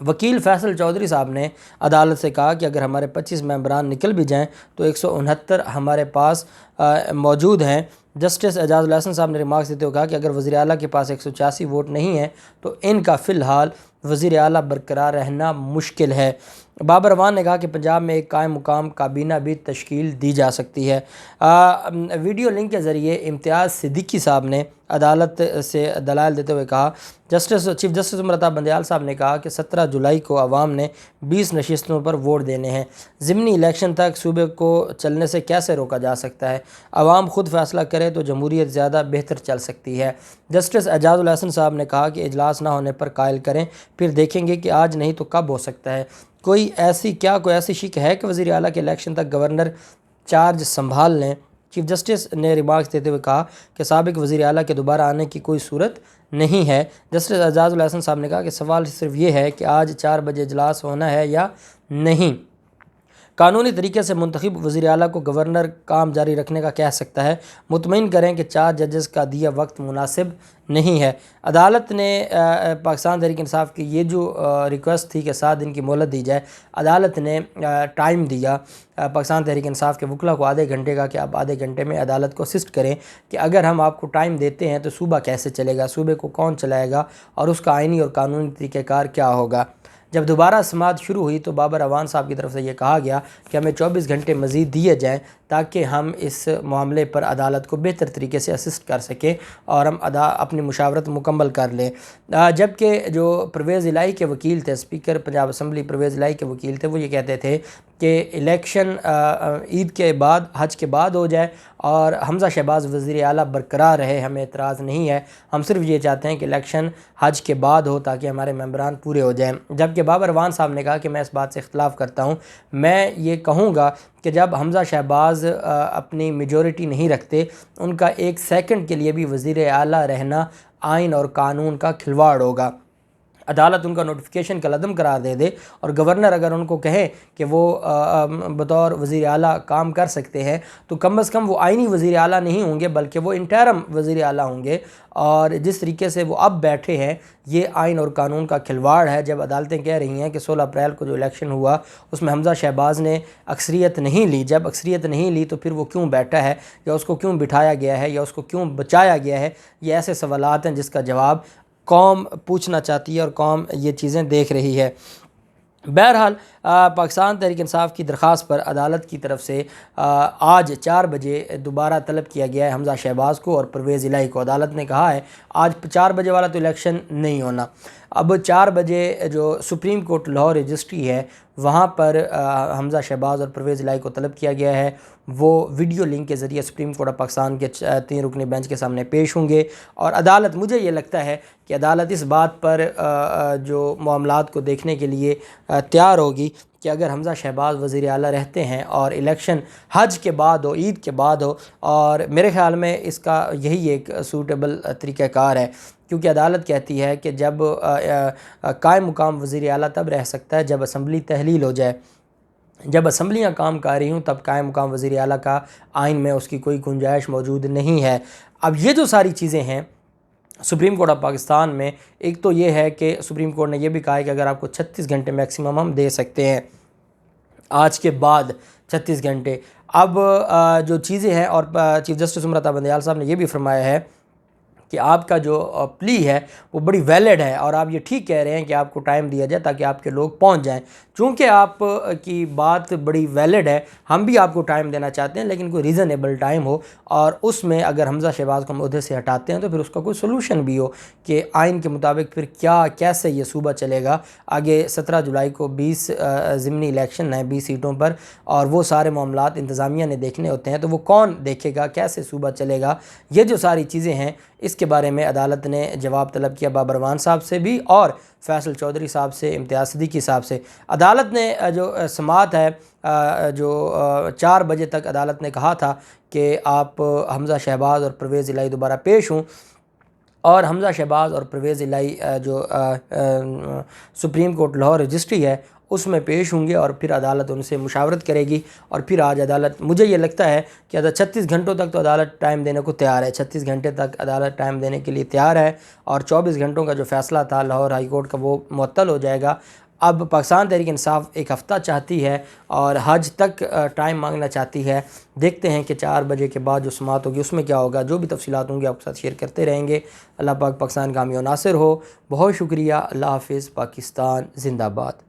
وکیل فیصل چودھری صاحب نے عدالت سے کہا کہ اگر ہمارے 25 ممبران نکل بھی جائیں تو 169 ہمارے پاس موجود ہیں۔ جسٹس اعجاز الحسن صاحب نے ریمارکس دیتے ہوئے کہا کہ اگر وزیر اعلیٰ کے پاس 186 ووٹ نہیں ہیں تو ان کا فی الحال وزیر اعلیٰ برقرار رہنا مشکل ہے۔ بابر اعوان نے کہا کہ پنجاب میں ایک قائم مقام کابینہ بھی تشکیل دی جا سکتی ہے۔ ویڈیو لنک کے ذریعے امتیاز صدیقی صاحب نے عدالت سے دلائل دیتے ہوئے کہا چیف جسٹس امرتا بندیال صاحب نے کہا کہ 17 جولائی کو عوام نے 20 نشستوں پر ووٹ دینے ہیں۔ ضمنی الیکشن تک صوبے کو چلنے سے کیسے روکا جا سکتا ہے؟ عوام خود فیصلہ کرے تو جمہوریت زیادہ بہتر چل سکتی ہے۔ جسٹس اعجاز الحسن صاحب نے کہا کہ اجلاس نہ ہونے پر قائل کریں، پھر دیکھیں گے کہ آج نہیں تو کب ہو سکتا ہے۔ کوئی ایسی شک ہے کہ وزیر اعلیٰ کے الیکشن تک گورنر چارج سنبھال لیں؟ چیف جسٹس نے ریمارکس دیتے ہوئے کہا کہ سابق وزیر اعلیٰ کے دوبارہ آنے کی کوئی صورت نہیں ہے۔ جسٹس اعجاز الحسن صاحب نے کہا کہ سوال صرف یہ ہے کہ آج 4 بجے اجلاس ہونا ہے یا نہیں۔ قانونی طریقے سے منتخب وزیر اعلیٰ کو گورنر کام جاری رکھنے کا کہہ سکتا ہے۔ مطمئن کریں کہ 4 ججز کا دیا وقت مناسب نہیں ہے۔ عدالت نے پاکستان تحریک انصاف کی یہ جو ریکویسٹ تھی کہ 7 دن کی مہلت دی جائے، عدالت نے ٹائم دیا پاکستان تحریک انصاف کے وکلاء کو آدھے گھنٹے کا کہ آپ آدھے گھنٹے میں عدالت کو اسسٹ کریں کہ اگر ہم آپ کو ٹائم دیتے ہیں تو صوبہ کیسے چلے گا، صوبے کو کون چلائے گا اور اس کا آئینی اور قانونی طریقہ کار کیا ہوگا۔ جب دوبارہ سماعت شروع ہوئی تو بابر اعوان صاحب کی طرف سے یہ کہا گیا کہ ہمیں 24 گھنٹے مزید دیے جائیں تاکہ ہم اس معاملے پر عدالت کو بہتر طریقے سے اسسٹ کر سکیں اور ہم اپنی مشاورت مکمل کر لیں۔ جبکہ جو پرویز الہی کے وکیل تھے، اسپیکر پنجاب اسمبلی پرویز الہی کے وکیل تھے، وہ یہ کہتے تھے کہ الیکشن عید کے بعد، حج کے بعد ہو جائے اور حمزہ شہباز وزیر اعلیٰ برقرار رہے، ہمیں اعتراض نہیں ہے، ہم صرف یہ چاہتے ہیں کہ الیکشن حج کے بعد ہو تاکہ ہمارے ممبران پورے ہو جائیں۔ جبکہ بابر اعوان صاحب نے کہا کہ میں اس بات سے اختلاف کرتا ہوں، میں یہ کہوں گا کہ جب حمزہ شہباز اپنی میجورٹی نہیں رکھتے، ان کا 1 سیکنڈ کے لیے بھی وزیر اعلیٰ رہنا آئین اور قانون کا کھلواڑ ہوگا۔ عدالت ان کا نوٹیفیکیشن کا عدم قرار دے اور گورنر اگر ان کو کہے کہ وہ بطور وزیر اعلیٰ کام کر سکتے ہیں تو کم از کم وہ آئینی وزیر اعلیٰ نہیں ہوں گے بلکہ وہ انٹرم وزیر اعلیٰ ہوں گے۔ اور جس طریقے سے وہ اب بیٹھے ہیں یہ آئین اور قانون کا کھلواڑ ہے۔ جب عدالتیں کہہ رہی ہیں کہ 16 اپریل کو جو الیکشن ہوا اس میں حمزہ شہباز نے اکثریت نہیں لی، جب اکثریت نہیں لی تو پھر وہ کیوں بیٹھا ہے یا اس کو کیوں بٹھایا گیا ہے یا اس کو کیوں بچایا گیا ہے؟ یہ ایسے سوالات ہیں جس کا جواب قوم پوچھنا چاہتی ہے اور قوم یہ چیزیں دیکھ رہی ہے۔ بہرحال پاکستان تحریک انصاف کی درخواست پر عدالت کی طرف سے آج 4 بجے دوبارہ طلب کیا گیا ہے حمزہ شہباز کو اور پرویز الہی کو۔ عدالت نے کہا ہے آج 4 بجے والا تو الیکشن نہیں ہونا، اب 4 بجے جو سپریم کورٹ لاہور رجسٹری ہے وہاں پر حمزہ شہباز اور پرویز الہی کو طلب کیا گیا ہے، وہ ویڈیو لنک کے ذریعے سپریم کورٹ آف پاکستان کے 3 رکنی بینچ کے سامنے پیش ہوں گے۔ اور عدالت، مجھے یہ لگتا ہے کہ عدالت اس بات پر جو معاملات کو دیکھنے کے لیے تیار ہوگی کہ اگر حمزہ شہباز وزیر اعلیٰ رہتے ہیں اور الیکشن حج کے بعد ہو، عید کے بعد ہو، اور میرے خیال میں اس کا یہی ایک سوٹیبل طریقہ کار ہے، کیونکہ عدالت کہتی ہے کہ جب قائم مقام وزیر اعلیٰ تب رہ سکتا ہے جب اسمبلی تحلیل ہو جائے، جب اسمبلیاں کام کر رہی ہوں تب قائم مقام وزیر اعلیٰ کا آئین میں اس کی کوئی گنجائش موجود نہیں ہے۔ اب یہ جو ساری چیزیں ہیں سپریم کورٹ آف پاکستان میں، ایک تو یہ ہے کہ سپریم کورٹ نے یہ بھی کہا ہے کہ اگر آپ کو 36 گھنٹے میکسیمم ہم دے سکتے ہیں آج کے بعد 36 گھنٹے۔ اب جو چیزیں ہیں، اور چیف جسٹس امرتا بندیال صاحب نے یہ بھی فرمایا ہے کہ آپ کا جو پلی ہے وہ بڑی ویلڈ ہے اور آپ یہ ٹھیک کہہ رہے ہیں کہ آپ کو ٹائم دیا جائے تاکہ آپ کے لوگ پہنچ جائیں۔ چونکہ آپ کی بات بڑی ویلڈ ہے، ہم بھی آپ کو ٹائم دینا چاہتے ہیں لیکن کوئی ریزنیبل ٹائم ہو، اور اس میں اگر حمزہ شہباز کو ہم عہدے سے ہٹاتے ہیں تو پھر اس کا کوئی سلوشن بھی ہو کہ آئین کے مطابق پھر کیسے یہ صوبہ چلے گا۔ آگے 17 جولائی کو 20 ضمنی الیکشن ہیں 20 سیٹوں پر، اور وہ سارے معاملات انتظامیہ نے دیکھنے ہوتے ہیں، تو وہ کون دیکھے گا، کیسے صوبہ چلے گا؟ یہ جو ساری چیزیں ہیں اس کے بارے میں عدالت نے جواب طلب کیا بابر اعوان صاحب سے بھی اور فیصل چودھری صاحب سے، امتیاز صدیقی صاحب سے۔ عدالت نے جو سماعت ہے جو 4 بجے تک عدالت نے کہا تھا کہ آپ حمزہ شہباز اور پرویز الہی دوبارہ پیش ہوں، اور حمزہ شہباز اور پرویز الہی جو سپریم کورٹ لاہور رجسٹری ہے اس میں پیش ہوں گے، اور پھر عدالت ان سے مشاورت کرے گی، اور پھر آج عدالت، مجھے یہ لگتا ہے کہ 36 گھنٹوں تک تو عدالت ٹائم دینے کو تیار ہے، 36 گھنٹے تک عدالت ٹائم دینے کے لیے تیار ہے، اور 24 گھنٹوں کا جو فیصلہ تھا لاہور ہائی کورٹ کا وہ معطل ہو جائے گا۔ اب پاکستان تحریک انصاف ایک ہفتہ چاہتی ہے اور حج تک ٹائم مانگنا چاہتی ہے۔ دیکھتے ہیں کہ 4 بجے کے بعد جو سماعت ہوگی اس میں کیا ہوگا، جو بھی تفصیلات ہوں گی آپ کے ساتھ شیئر کرتے رہیں گے۔ اللہ پاک پاکستان کامیاب و ناصر ہو۔ بہت شکریہ، اللہ حافظ، پاکستان زندہ باد۔